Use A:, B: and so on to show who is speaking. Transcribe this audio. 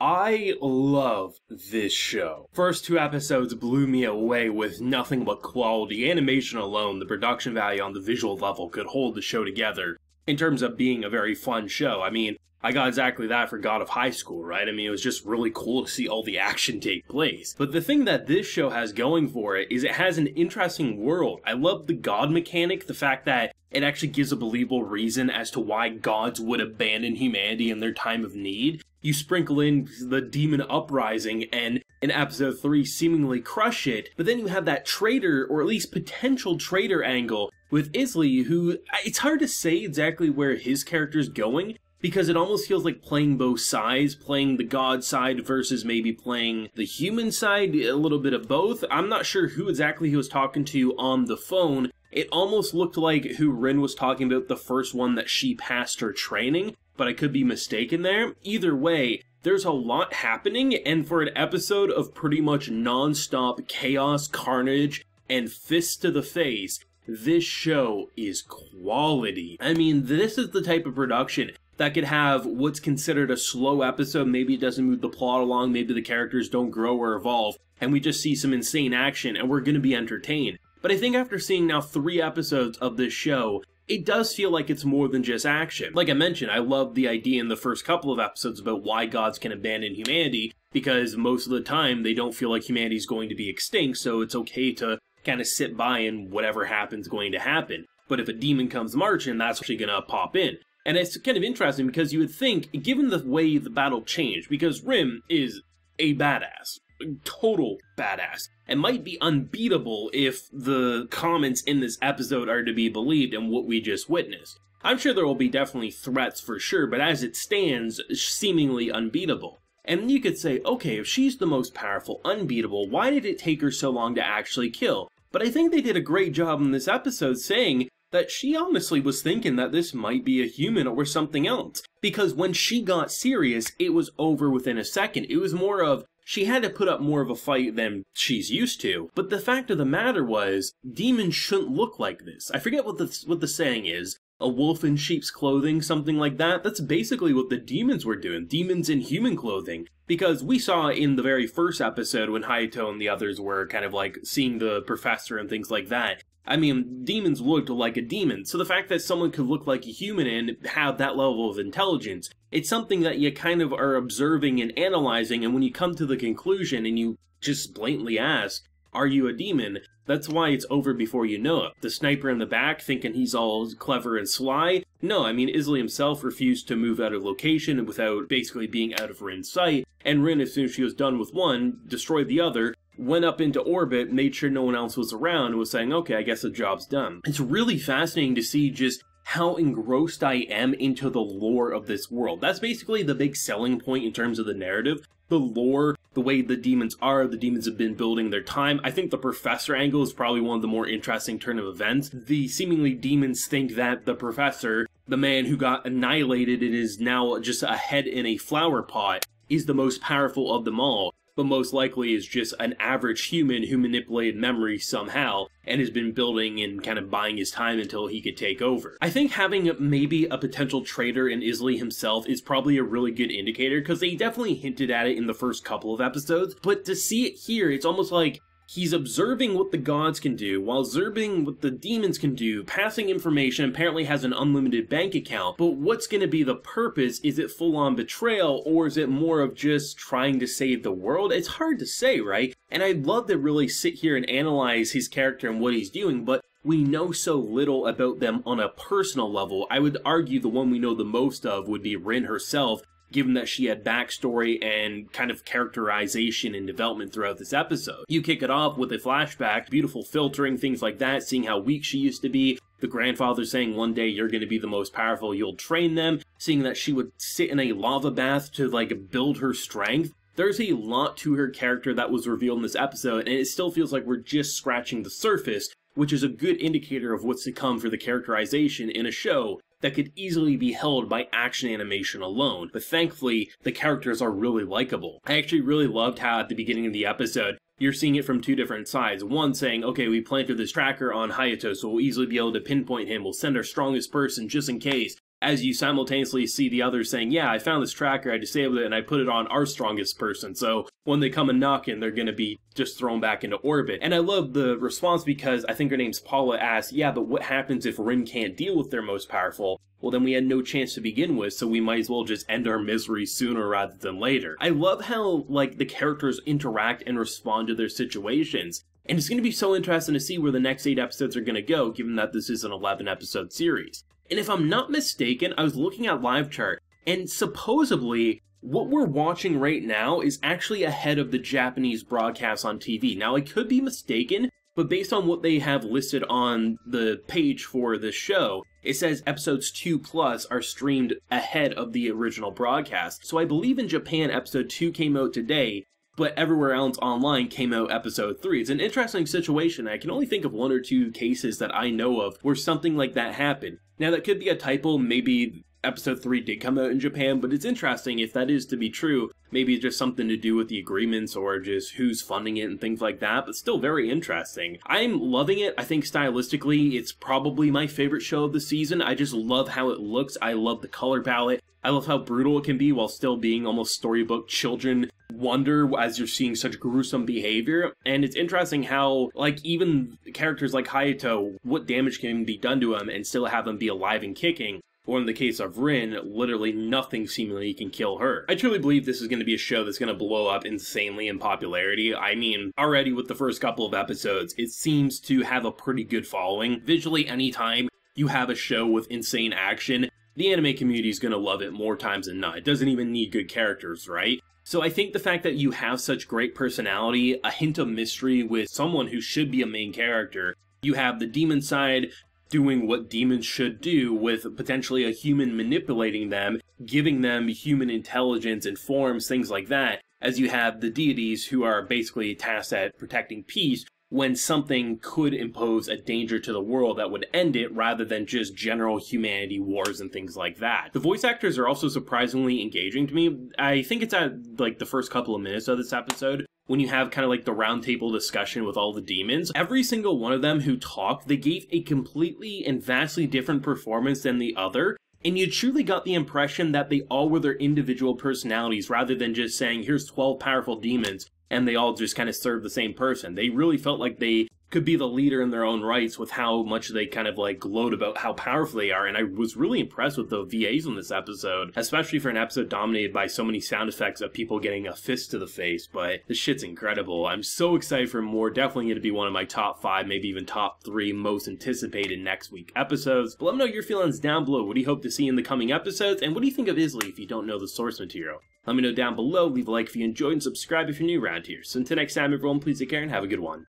A: I love this show. First two episodes blew me away with nothing but quality. Animation alone, the production value on the visual level could hold the show together in terms of being a very fun show. I mean, I got exactly that for God of High School, right? I mean, it was just really cool to see all the action take place. But the thing that this show has going for it is it has an interesting world. I love the god mechanic, the fact that it actually gives a believable reason as to why gods would abandon humanity in their time of need. You sprinkle in the demon uprising and in episode 3 seemingly crush it, but then you have that traitor, or at least potential traitor angle with Isley, who, it's hard to say exactly where his character's going, because it almost feels like playing both sides, playing the god side versus maybe playing the human side, a little bit of both. I'm not sure who exactly he was talking to on the phone. It almost looked like who RIN was talking about the first one that she passed her training, but I could be mistaken there. Either way, there's a lot happening, and for an episode of pretty much non-stop chaos, carnage, and fists to the face, this show is quality. I mean, this is the type of production that could have what's considered a slow episode. Maybe it doesn't move the plot along, maybe the characters don't grow or evolve, and we just see some insane action, and we're gonna be entertained. But I think after seeing now 3 episodes of this show, it does feel like it's more than just action. Like I mentioned, I love the idea in the first couple of episodes about why gods can abandon humanity, because most of the time they don't feel like humanity's going to be extinct, so it's okay to kind of sit by and whatever happens going to happen. But if a demon comes marching, that's actually gonna pop in. And it's kind of interesting because you would think, given the way the battle changed, because RIN is a badass, total badass, and might be unbeatable if the comments in this episode are to be believed and what we just witnessed. I'm sure there will be definitely threats for sure, but as it stands, seemingly unbeatable. And you could say, okay, if she's the most powerful, unbeatable, why did it take her so long to actually kill? But I think they did a great job in this episode saying that she honestly was thinking that this might be a human or something else. Because when she got serious, it was over within a second. It was more of, she had to put up more of a fight than she's used to. But the fact of the matter was, demons shouldn't look like this. I forget what the saying is. A wolf in sheep's clothing, something like that. That's basically what the demons were doing. Demons in human clothing. Because we saw in the very first episode when Heion and the others were kind of like seeing the professor and things like that. I mean, demons looked like a demon, so the fact that someone could look like a human and have that level of intelligence, it's something that you kind of are observing and analyzing, and when you come to the conclusion and you just blatantly ask, are you a demon? That's why it's over before you know it. The sniper in the back thinking he's all clever and sly? No, I mean, Isley himself refused to move out of location without basically being out of RIN's sight, and RIN, as soon as she was done with one, destroyed the other, went up into orbit, made sure no one else was around, and was saying, okay, I guess the job's done. It's really fascinating to see just how engrossed I am into the lore of this world. That's basically the big selling point in terms of the narrative. The lore, the way the demons are, the demons have been building their time. I think the professor angle is probably one of the more interesting turn of events. The seemingly demons think that the professor, the man who got annihilated and is now just a head in a flower pot, is the most powerful of them all, but most likely is just an average human who manipulated memory somehow and has been building and kind of buying his time until he could take over. I think having maybe a potential traitor in Isley himself is probably a really good indicator, because they definitely hinted at it in the first couple of episodes, but to see it here, it's almost like he's observing what the gods can do, while observing what the demons can do, passing information, apparently has an unlimited bank account, but what's going to be the purpose? Is it full-on betrayal, or is it more of just trying to save the world? It's hard to say, right? And I'd love to really sit here and analyze his character and what he's doing, but we know so little about them on a personal level. I would argue the one we know the most of would be RIN herself, given that she had backstory and kind of characterization and development throughout this episode. You kick it off with a flashback, beautiful filtering, things like that, seeing how weak she used to be, the grandfather saying one day you're going to be the most powerful, you'll train them, seeing that she would sit in a lava bath to like build her strength. There's a lot to her character that was revealed in this episode, and it still feels like we're just scratching the surface, which is a good indicator of what's to come for the characterization in a show that could easily be held by action animation alone, but thankfully, the characters are really likable. I actually really loved how at the beginning of the episode, you're seeing it from two different sides. One saying, okay, we planted this tracker on Hayato, so we'll easily be able to pinpoint him, we'll send our strongest person just in case. as you simultaneously see the others saying, yeah, I found this tracker, I disabled it, and I put it on our strongest person, so when they come and knock in, they're gonna be just thrown back into orbit. And I love the response because I think her name's Paula asks, yeah, but what happens if RIN can't deal with their most powerful? Well, then we had no chance to begin with, so we might as well just end our misery sooner rather than later. I love how, like, the characters interact and respond to their situations. And it's going to be so interesting to see where the next 8 episodes are going to go, given that this is an 11-episode series. And if I'm not mistaken, I was looking at Live Chart, and supposedly, what we're watching right now is actually ahead of the Japanese broadcast on TV. Now, I could be mistaken, but based on what they have listed on the page for this show, it says episodes 2+ are streamed ahead of the original broadcast. So I believe in Japan, episode 2 came out today, but everywhere else online came out episode 3. It's an interesting situation. I can only think of 1 or 2 cases that I know of where something like that happened. Now, that could be a typo. Maybe episode 3 did come out in Japan, but it's interesting if that is to be true. Maybe it's just something to do with the agreements or just who's funding it and things like that, but still very interesting. I'm loving it. I think stylistically, it's probably my favorite show of the season. I just love how it looks. I love the color palette. I love how brutal it can be while still being almost storybook children wonder as you're seeing such gruesome behavior. And it's interesting how, like, even characters like Hayato, what damage can be done to him and still have him be alive and kicking. Or in the case of RIN, literally nothing seemingly can kill her. I truly believe this is going to be a show that's going to blow up insanely in popularity. I mean, already with the first couple of episodes, it seems to have a pretty good following. Visually, anytime you have a show with insane action, the anime community is going to love it more times than not. It doesn't even need good characters, right? So I think the fact that you have such great personality, a hint of mystery with someone who should be a main character, you have the demon side doing what demons should do with potentially a human manipulating them, giving them human intelligence and forms, things like that, as you have the deities who are basically tasked at protecting peace when something could impose a danger to the world that would end it rather than just general humanity wars and things like that. The voice actors are also surprisingly engaging to me. I think it's at like the first couple of minutes of this episode when you have kind of like the roundtable discussion with all the demons. Every single one of them who talked, they gave a completely and vastly different performance than the other. And you truly got the impression that they all were their individual personalities rather than just saying, here's 12 powerful demons, and they all just kind of serve the same person. They really felt like they could be the leader in their own rights with how much they kind of like gloat about how powerful they are. And I was really impressed with the VAs in this episode, especially for an episode dominated by so many sound effects of people getting a fist to the face. But this shit's incredible. I'm so excited for more. Definitely going to be one of my top 5, maybe even top 3 most anticipated next week episodes. But let me know your feelings down below. What do you hope to see in the coming episodes? And what do you think of Isley if you don't know the source material? Let me know down below. Leave a like if you enjoyed and subscribe if you're new around here. So until next time, everyone, please take care and have a good one.